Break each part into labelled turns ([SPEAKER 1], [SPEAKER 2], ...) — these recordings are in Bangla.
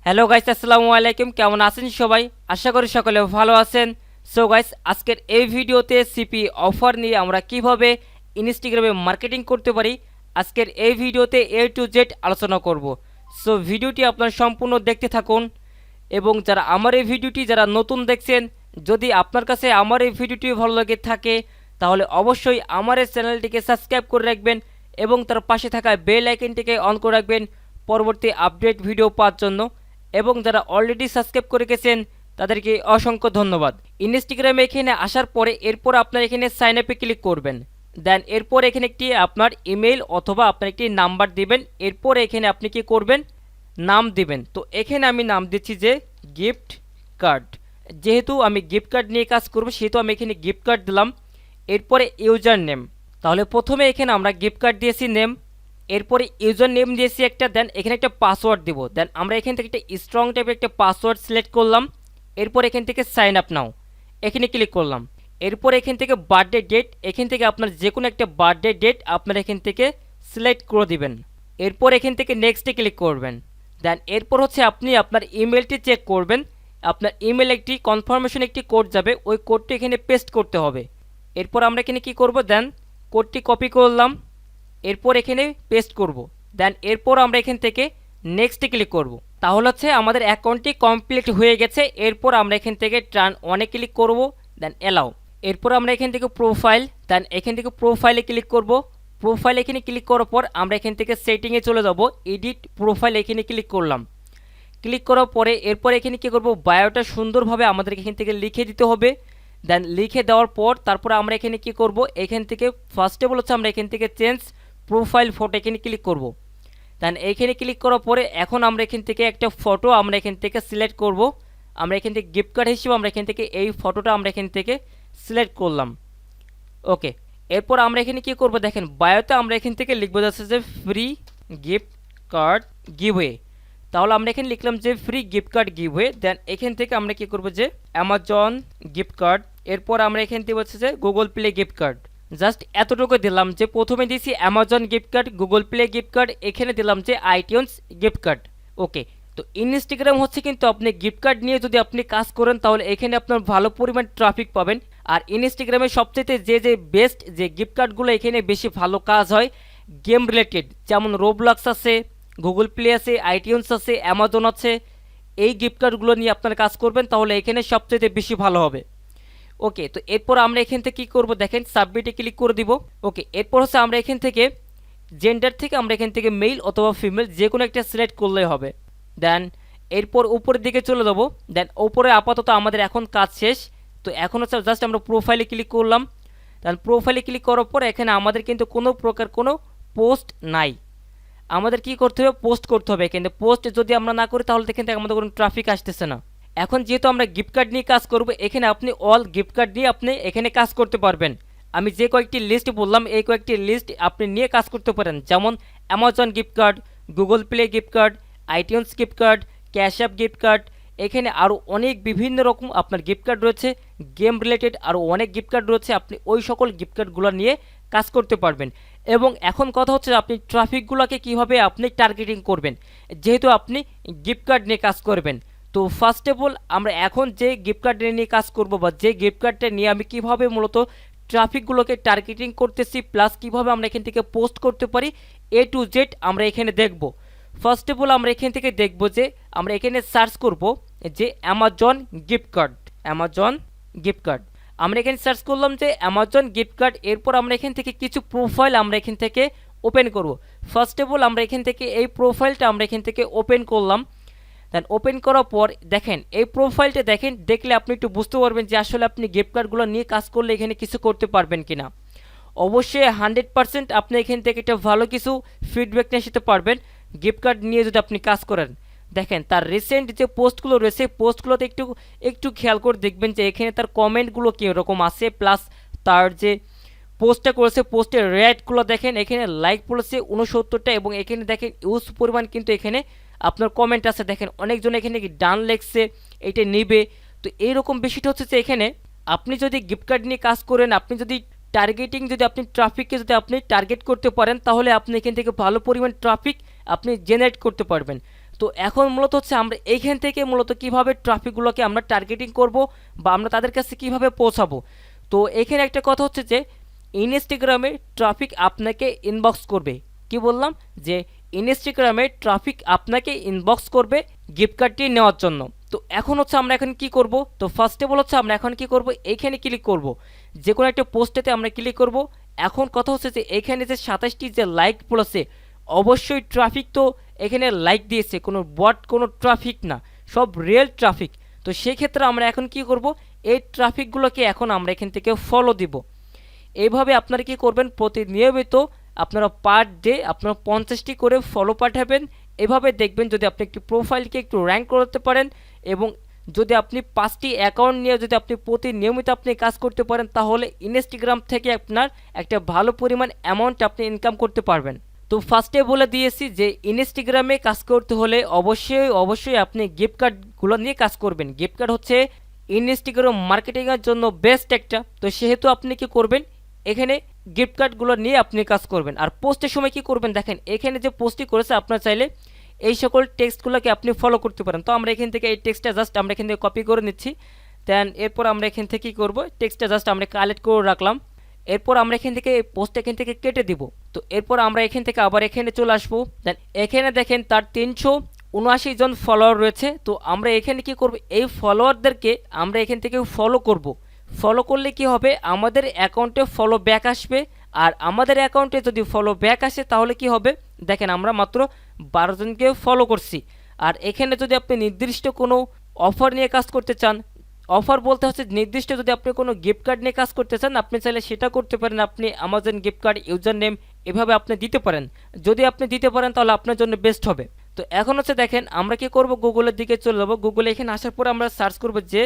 [SPEAKER 1] হ্যালো গাইস, আসসালামু আলাইকুম। কেমন আছেন সবাই? আশা করি সকলে ভালো আছেন। সো গাইস, আজকের এই ভিডিওতে সিপি অফার নিয়ে আমরা কিভাবে ইনস্টাগ্রামে মার্কেটিং করতে পারি, আজকের এই ভিডিওতে এ টু জেড আলোচনা করব। সো ভিডিওটি আপনারা সম্পূর্ণ দেখতে থাকুন। এবং যারা আমার এই ভিডিওটি যারা নতুন দেখছেন, যদি আপনার কাছে আমার এই ভিডিওটি ভালো লাগে থাকে তাহলে অবশ্যই আমার এই চ্যানেলটিকে সাবস্ক্রাইব করে রাখবেন এবং তার পাশে থাকা বেল আইকনটিকে অন করে রাখবেন পরবর্তী আপডেট ভিডিও পাওয়ার জন্য। এবং যারা অলরেডি সাবস্ক্রাইব করে গেছেন তাদেরকে অসংখ্য ধন্যবাদ। ইনস্টাগ্রামে এখানে আসার পরে এরপর আপনার এখানে সাইন আপে ক্লিক করবেন। দেন এরপর এখানে একটি আপনার ইমেল অথবা আপনার একটি নাম্বার দিবেন। এরপর এখানে আপনি কি করবেন, নাম দিবেন। তো এখানে আমি নাম দিচ্ছি যে গিফট কার্ড। যেহেতু আমি গিফট কার্ড নিয়ে কাজ করব সেহেতু আমি এখানে গিফট কার্ড দিলাম। এরপরে ইউজার নেম, তাহলে প্রথমে এখানে আমরা গিফট কার্ড দিয়েছি নেম, এরপরে ইউজার নেম দিয়েছি একটা, দেন এখানে একটা পাসওয়ার্ড দিব। দেন আমরা এখান থেকে একটা স্ট্রং টাইপের একটা পাসওয়ার্ড সিলেক্ট করলাম। এরপর এখান থেকে সাইন আপ নাও এখানে ক্লিক করলাম। এরপর এখান থেকে বার্থডে ডেট, এখান থেকে আপনার যে কোনো একটা বার্থডে ডেট আপনার এখান থেকে সিলেক্ট করে দিবেন। এরপর এখান থেকে নেক্সটে ক্লিক করবেন। দেন এরপর হচ্ছে আপনি আপনার ইমেলটি চেক করবেন। আপনার ইমেল একটি কনফার্মেশন একটি কোড যাবে, ওই কোডটি এখানে পেস্ট করতে হবে। এরপর আমরা এখানে কি করব, দেন কোডটি কপি করলাম, এরপর এখানে পেস্ট করব। দেন এরপর আমরা এখান থেকে নেক্সটে ক্লিক করব। তাহলে হচ্ছে আমাদের অ্যাকাউন্টটি কমপ্লিট হয়ে গেছে। এরপর আমরা এখান থেকে টার্ন অনে ক্লিক করব, দেন এলাও। এরপর আমরা এখান থেকে প্রোফাইল, দেন এখান থেকে প্রোফাইলে ক্লিক করব। প্রোফাইল এখানে ক্লিক করার পর আমরা এখান থেকে সেটিংয়ে চলে যাব, এডিট প্রোফাইল এখানে ক্লিক করলাম। ক্লিক করার পরে এরপর এখানে কি করব, বায়োটা সুন্দরভাবে আমাদের এখান থেকে লিখে দিতে হবে। দেন লিখে দেওয়ার পর তারপর আমরা এখানে কি করব, এখান থেকে ফার্স্টে বলছে আমরা এখান থেকে চেঞ্জ প্রোফাইল ফটো এখানে ক্লিক করব। দেন এইখানে ক্লিক করার পরে এখন আমরা এখান থেকে একটা ফটো আমরা এখান থেকে সিলেক্ট করব। আমরা এখান থেকে গিফট কার্ড হিসেবে আমরা এখান থেকে এই ফটোটা আমরা এখান থেকে সিলেক্ট করলাম। ওকে, এরপর আমরা এখানে কি করব, দেখেন বায়োতে আমরা এখান থেকে লিখবো যাচ্ছে যে ফ্রি গিফট কার্ড গিভওয়ে। তাহলে আমরা এখানে লিখলাম যে ফ্রি গিফট কার্ড গিভওয়ে। দেন এখান থেকে আমরা কি করব যে অ্যামাজন গিফট কার্ড। এরপর আমরা এখান থেকে হচ্ছে যে Google play gift card. Just এতটুকু দিলাম যে প্রথমে দিয়েছি Amazon gift card, Google play gift card, এখানে দিলাম যে আইটিউনস গিফট কার্ড। ওকে, তো ইনস্টাগ্রাম হচ্ছে কিন্তু আপনি গিফট কার্ড নিয়ে যদি আপনি কাজ করেন তাহলে এখানে আপনার ভালো পরিমাণ ট্রাফিক পাবেন। আর ইনস্টাগ্রামে সবচেয়ে যে বেস্ট যে গিফট কার্ডগুলো এখানে বেশি ভালো কাজ হয় গেম রিলেটেড, যেমন রোবলক্স আছে, গুগল প্লে আছে, আইটিউনস আছে, অ্যামাজন আছে। এই গিফট কার্ডগুলো নিয়ে আপনারা কাজ করবেন তাহলে এখানে সবচেয়ে বেশি ভালো হবে। ওকে, তো এরপর আমরা এখান থেকে কী করবো, দেখেন সাবমিটে ক্লিক করে দিব। ওকে, এরপর হচ্ছে আমরা এখান থেকে জেন্ডার থেকে আমরা এখান থেকে মেল অথবা ফিমেল যে কোনো একটা সিলেক্ট করলেই হবে। দেন এরপর উপরের দিকে চলে যাবো। দেন উপরে আপাতত আমাদের এখন কাজ শেষ। তো এখন হচ্ছে জাস্ট আমরা প্রোফাইলে ক্লিক করলাম। দেন প্রোফাইলে ক্লিক করার পর এখানে আমাদের কিন্তু কোনো প্রকার কোনো পোস্ট নাই। আমাদের কি করতে হবে, পোস্ট করতে হবে। কিন্তু পোস্ট যদি আমরা না করি তাহলে এখান থেকে আমাদের কোনো ট্রাফিক আসতেছে না। এখন যেহেতু আমরা গিফট কার্ড নিয়ে কাজ করব, এখানে আপনি অল গিফট কার্ড নিয়ে আপনি এখানে কাজ করতে পারবেন। আমি যে কয়েকটি লিস্ট বললাম এই কয়েকটি লিস্ট আপনি নিয়ে কাজ করতে পারেন, যেমন Amazon gift card, Google play gift card, iTunes gift card, cash app gift card. এখানে আরও অনেক বিভিন্ন রকম আপনার গিফট কার্ড রয়েছে, গেম রিলেটেড আরও অনেক গিফট কার্ড রয়েছে। আপনি ওই সকল গিফট কার্ডগুলো নিয়ে কাজ করতে পারবেন। এবং এখন কথা হচ্ছে আপনি ট্রাফিকগুলোকে কীভাবে আপনি টার্গেটিং করবেন, যেহেতু আপনি গিফট কার্ড নিয়ে কাজ করবেন। তো ফার্স্ট অফ অল আমরা এখন যে গিফট কার্ড নিয়ে কাজ করব বা যে গিফট কার্ডটা নিয়ে আমি কিভাবে মূলত ট্রাফিকগুলোকে টার্গেটিং করতেছি, প্লাস কিভাবে আমরা এখান থেকে পোস্ট করতে পারি, এ টু জেড আমরা এখানে দেখব। ফার্স্ট অফ অল আমরা এখান থেকে দেখব যে আমরা এখানে সার্চ করব যে Amazon gift card, Amazon gift card. আমরা এখানে সার্চ করলাম যে অ্যামাজন গিফট কার্ড। এরপর আমরা এখান থেকে কিছু প্রোফাইল আমরা এখান থেকে ওপেন করব। ফার্স্ট অফ অল আমরা এখান থেকে এই প্রোফাইলটা আমরা এখান থেকে ওপেন করলাম। দেন ওপেন করার পর দেখেন এই প্রোফাইলটা দেখেন, দেখলে আপনি একটু বুঝতে পারবেন যে আসলে আপনি গিফট কার্ডগুলো নিয়ে কাজ করলে এখানে কিছু করতে পারবেন কিনা। অবশ্যই 100% আপনি এখান থেকে একটা ভালো কিছু ফিডব্যাক নিয়ে আসতে পারবেন গিফট কার্ড নিয়ে যদি আপনি কাজ করেন। দেখেন তার রিসেন্ট যে পোস্টগুলো রয়েছে পোস্টগুলোতে একটু খেয়াল করে দেখবেন যে এখানে তার কমেন্টগুলো কীরকম আছে, প্লাস তার যে পোস্টটা করেছে পোস্টের রেটগুলো দেখেন। এখানে লাইক পড়েছে 69টা এবং এখানে দেখেন ইউজ পরিমাণ কিন্তু এখানে আপনার কমেন্ট আছে। দেখেন অনেকজন এখানে ডান লেখছে এটা নিবে। তো এইরকম বিষয়টা হচ্ছে যে এখানে আপনি যদি গিফট কার্ড নিয়ে কাজ করেন, আপনি যদি টার্গেটিং যদি আপনি ট্রাফিককে যদি আপনি টার্গেট করতে পারেন তাহলে আপনি এখান থেকে ভালো পরিমাণ ট্রাফিক আপনি জেনারেট করতে পারবেন। তো এখন মূলত হচ্ছে আমরা এইখান থেকে মূলত কিভাবে ট্রাফিকগুলোকে আমরা টার্গেটিং করব বা আমরা তাদের কাছে কিভাবে পৌঁছাবো। তো এখানে একটা কথা হচ্ছে যে ইনস্টাগ্রামে ট্রাফিক আপনাকে ইনবক্স করবে। কি বললাম যে ইনস্টাগ্রামে ট্রাফিক আপনাকে ইনবক্স করবে গিফট কার্ডটি নেওয়ার জন্য। তো এখন হচ্ছে আমরা এখন কি করব, তো ফার্স্ট অফ অল হচ্ছে আমরা এখন কি করব, এইখানে ক্লিক করব, যে কোনো একটা পোস্টেতে আমরা ক্লিক করব। এখন কথা হচ্ছে যে এখানে যে 27টি যে লাইক পড়েছে, অবশ্যই ট্রাফিক তো এখানে লাইক দিয়েছে, কোনো বট কোনো ট্রাফিক না, সব রিয়েল ট্রাফিক। তো সেক্ষেত্রে আমরা এখন কি করব, এই ট্রাফিকগুলোকে এখন আমরা এখান থেকে ফলো দিব। এইভাবে আপনারা কি করবেন, প্রতিনিয়মিত আপনারা পার ডে আপনারা 50টি করে ফলো পাঠাবেন। এভাবে দেখবেন যদি আপনি একটি প্রোফাইলকে একটু র্যাঙ্ক করতে পারেন এবং যদি আপনি 5টি অ্যাকাউন্ট নিয়ে যদি আপনি প্রতিনিয়মিত আপনি কাজ করতে পারেন, তাহলে ইনস্টাগ্রাম থেকে আপনার একটা ভালো পরিমাণ অ্যামাউন্ট আপনি ইনকাম করতে পারবেন। তো ফার্স্টে বলে দিয়েছি যে ইনস্টাগ্রামে কাজ করতে হলে অবশ্যই আপনি গিফট কার্ডগুলো নিয়ে কাজ করবেন। গিফট কার্ড হচ্ছে ইনস্টাগ্রাম মার্কেটিংয়ের জন্য বেস্ট একটা। তো সেহেতু আপনি কি করবেন, এখানে গিফট কার্ডগুলো নিয়ে আপনি কাজ করবেন। আর পোস্টের সময় কি করবেন, দেখেন এখানে যে পোস্টটি করেছে আপনার চাইলে এই সকল টেক্সটগুলোকে আপনি ফলো করতে পারেন। তো আমরা এখান থেকে এই টেক্সটটা জাস্ট আমরা এখান থেকে কপি করে নিচ্ছি। দেন এরপর আমরা এখান থেকে কী করবো, টেক্সটটা জাস্ট আমরা কালেক্ট করে রাখলাম। এরপর আমরা এখান থেকে এই পোস্টটা এখান থেকে কেটে দিব। তো এরপর আমরা এখান থেকে আবার এখানে চলে আসবো। দেন এখানে দেখেন তার 379 জন ফলোয়ার রয়েছে। তো আমরা এখানে কি করব, এই ফলোয়ারদেরকে আমরা এখান থেকে ফলো করব। ফলো করলে কি হবে, আমাদের অ্যাকাউন্টে ফলো ব্যাক আসবে। আর আমাদের অ্যাকাউন্টে যদি ফলো ব্যাক আসে তাহলে কি হবে, দেখেন আমরা মাত্র 12 জনকে ফলো করছি। আর এখানে যদি আপনি নির্দিষ্ট কোনো অফার নিয়ে কাজ করতে চান, অফার বলতে হচ্ছে নির্দিষ্ট যদি আপনি কোনো গিফট কার্ড নিয়ে কাজ করতে চান, আপনি চাইলে সেটা করতে পারেন। আপনি Amazon gift card user name এভাবে আপনি দিতে পারেন। যদি আপনি দিতে পারেন তাহলে আপনার জন্য বেস্ট হবে। তো এখন হচ্ছে দেখেন আমরা কি করব, গুগলের দিকে চলে যাবো। গুগলে এখানে আসার পর আমরা সার্চ করব যে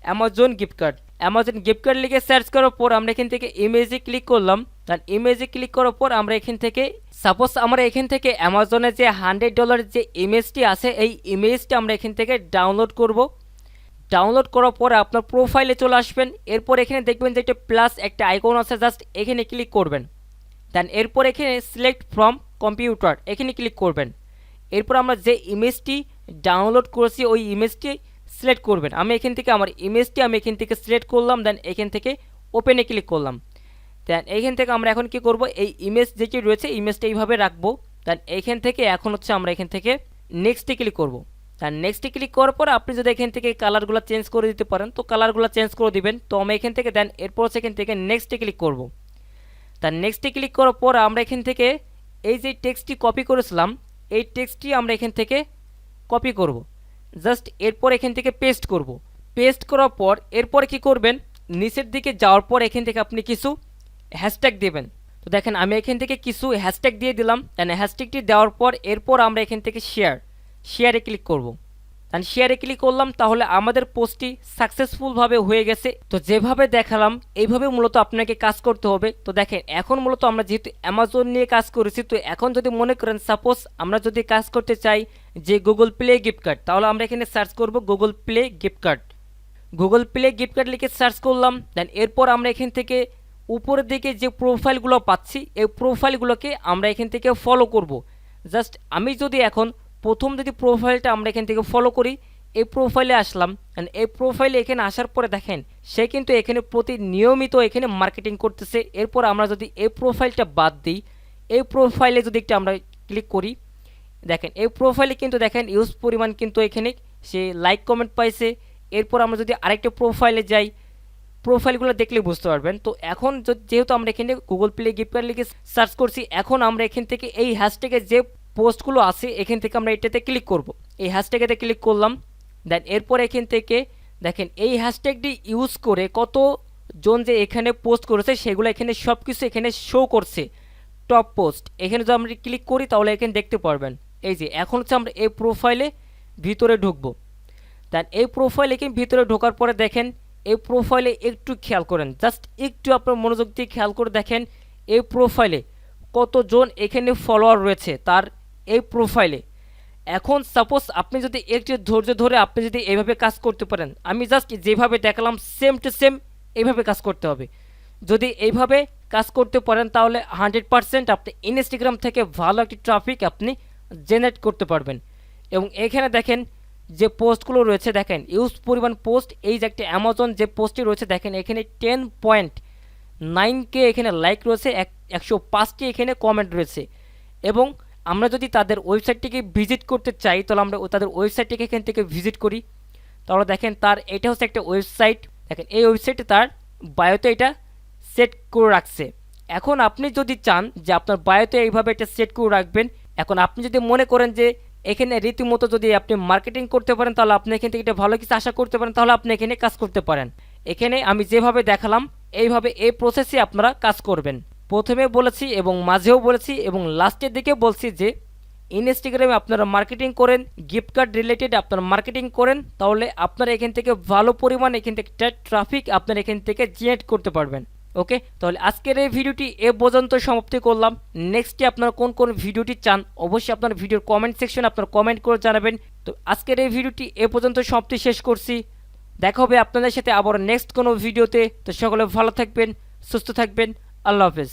[SPEAKER 1] Amazon gift card. Amazon gift card লিখে সার্চ করার পর আমরা এখান থেকে ইমেজে ক্লিক করলাম। তার ইমেজে ক্লিক করার পর আমরা এখান থেকে সাপোজ আমরা এখান থেকে অ্যামাজনের যে $100 যে ইমেজটি আছে, এই ইমেজটি আমরা এখান থেকে ডাউনলোড করব। ডাউনলোড করার পরে আপনার প্রোফাইলে চলে আসবেন। এরপর এখানে দেখবেন যে একটা প্লাস একটা আইকন আছে, জাস্ট এখানে ক্লিক করবেন। দেন এরপর এখানে সিলেক্ট ফ্রম কম্পিউটার এখানে ক্লিক করবেন। এরপর আমরা যে ইমেজটি ডাউনলোড করেছি ওই ইমেজটি সিলেক্ট করবেন। আমি এখান থেকে আমার ইমেজটি আমি এখান থেকে সিলেক্ট করলাম। দেন এখান থেকে ওপেনে ক্লিক করলাম। দেন এইখান থেকে আমরা এখন কি করব, এই ইমেজ যেটি রয়েছে ইমেজটা এইভাবে রাখবো। দেন এইখান থেকে এখন হচ্ছে আমরা এখান থেকে নেক্সটে ক্লিক করব। তার নেক্সটে ক্লিক করার পর আপনি যদি এখান থেকে কালারগুলো চেঞ্জ করে দিতে পারেন তো কালারগুলো চেঞ্জ করে দিবেন। তো আমি এখান থেকে দেন এরপর সেখান থেকে নেক্সটে ক্লিক করব। তার নেক্সটে ক্লিক করার পর আমরা এখান থেকে এই যে টেক্সটটি কপি করেছিলাম এই টেক্সটটি আমরা এখান থেকে কপি করব। জাস্ট এরপর এখান থেকে পেস্ট করব। পেস্ট করার পর এরপর কি করবেন, নিচের দিকে যাওয়ার পর এখান থেকে আপনি কিছু হ্যাশট্যাগ দেবেন। তো দেখেন আমি এখান থেকে কিছু হ্যাশট্যাগ দিয়ে দিলাম। দেন হ্যাশট্যাগটি দেওয়ার পর এরপর আমরা এখান থেকে শেয়ারে ক্লিক করব। দেন শেয়ারে ক্লিক করলাম, তাহলে আমাদের পোস্টটি সাকসেসফুলভাবে হয়ে গেছে। তো যেভাবে দেখালাম এইভাবে মূলত আপনাকে কাজ করতে হবে। তো দেখেন এখন মূলত আমরা যেহেতু অ্যামাজন নিয়ে কাজ করেছি, তো এখন যদি মনে করেন সাপোজ আমরা যদি কাজ করতে চাই যে গুগল প্লে গিফট কার্ড, তাহলে আমরা এখানে সার্চ করব Google play gift card. Google play gift card লিখে সার্চ করলাম। দেন এরপর আমরা এখান থেকে উপরের দিকে যে প্রোফাইলগুলো পাচ্ছি এই প্রোফাইলগুলোকে আমরা এখান থেকে ফলো করব। জাস্ট আমি যদি এখন প্রথম যদি প্রোফাইলটা আমরা এখান থেকে ফলো করি, এই প্রোফাইলে আসলাম। এই প্রোফাইলে এখানে আসার পরে দেখেন সে কিন্তু এখানে প্রতিনিয়মিত এখানে মার্কেটিং করতেছে। এরপর আমরা যদি এই প্রোফাইলটা বাদ দিই, এই প্রোফাইলে যদি একটু আমরা ক্লিক করি, দেখেন এই প্রোফাইলে কিন্তু দেখেন ইউজ পরিমাণ কিন্তু এখানে সে লাইক কমেন্ট পাইছে। এরপর আমরা যদি আরেকটা প্রোফাইলে যাই, প্রোফাইলগুলো দেখলে বুঝতে পারবেন। তো এখন যেহেতু আমরা এখানে গুগল প্লে গিফট কার্ড লিখে সার্চ করছি, এখন আমরা এখান থেকে এই হ্যাশট্যাগে যে পোস্টগুলো আছে এখান থেকে আমরা এটাতে ক্লিক করব। এই হ্যাশট্যাগেতে ক্লিক করলাম। দেন এরপর এখান থেকে দেখেন এই হ্যাশট্যাগটি ইউজ করে কতজন যে এখানে পোস্ট করেছে সেগুলো এখানে সব কিছু এখানে শো করছে। টপ পোস্ট এখানে যদি আমরা ক্লিক করি তাহলে এখানে দেখতে পারবেন। এই যে এখন হচ্ছে আমরা এই প্রোফাইলে ভিতরে ঢুকবো। দেন এই প্রোফাইলে কি ভিতরে ঢোকার পরে দেখেন এই প্রোফাইলে একটু খেয়াল করেন, জাস্ট একটু আপনার মনোযোগ দিয়ে খেয়াল করে দেখেন এই প্রোফাইলে কতজন এখানে ফলোয়ার রয়েছে তার এই প্রোফাইলে। এখন সাপোজ আপনি যদি একটু ধৈর্য ধরে আপনি যদি এইভাবে কাজ করতে পারেন, আমি জাস্ট যেভাবে দেখালাম সেম টু সেম এইভাবে কাজ করতে হবে। যদি এইভাবে কাজ করতে পারেন তাহলে 100% আপনি ইনস্টাগ্রাম থেকে ভালো একটি ট্রাফিক আপনি জেনারেট করতে পারবেন। এবং এখানে দেখেন যে পোস্টগুলো রয়েছে, দেখেন ইউজ পরিমাণ পোস্ট, এই যে একটা অ্যামাজন যে পোস্টটি রয়েছে, দেখেন এখানে 10.9K এখানে লাইক রয়েছে, 105টি এখানে কমেন্ট রয়েছে। এবং আমরা যদি তাদের ওয়েবসাইটটিকে ভিজিট করতে চাই, তাহলে আমরা তাদের ওয়েবসাইটটিকে এখান থেকে ভিজিট করি। তাহলে দেখেন তার এটা হচ্ছে একটা ওয়েবসাইট, দেখেন এই ওয়েবসাইটে তার বায়োতে এটা সেট করে রাখছে। এখন আপনি যদি চান যে আপনার বায়োতে এইভাবে এটা সেট করে রাখবেন, এখন আপনি যদি মনে করেন যে এখানে রীতিমতো যদি আপনি মার্কেটিং করতে পারেন, তাহলে আপনি এখান থেকে এটা ভালো কিছু আশা করতে পারেন, তাহলে আপনি এখানে কাজ করতে পারেন। এখানে আমি যেভাবে দেখালাম এইভাবে এই প্রসেসে আপনারা কাজ করবেন। প্রথমে বলেছি এবং মাঝেও বলেছি এবং লাস্টের দিকে বলছি যে ইনস্টাগ্রামে আপনারা মার্কেটিং করেন, গিফট কার্ড রিলেটেড আপনারা মার্কেটিং করেন, তাহলে আপনারা এখান থেকে ভালো পরিমাণ এখান থেকে ট্রাফিক আপনারা এখান থেকে জেনারেট করতে পারবেন। ওকে, তাহলে আজকের এই ভিডিওটি এ পর্যন্ত সমাপ্তি করলাম। নেক্সটে আপনারা কোন কোন ভিডিওটি চান অবশ্যই আপনার ভিডিওর কমেন্ট সেকশনে আপনারা কমেন্ট করে জানাবেন। তো আজকের এই ভিডিওটি এ পর্যন্ত সমাপ্তি শেষ করছি। দেখা হবে আপনাদের সাথে আবার নেক্সট কোনো ভিডিওতে। তো সকলে ভালো থাকবেন, সুস্থ থাকবেন, আল্লাহ হাফেজ।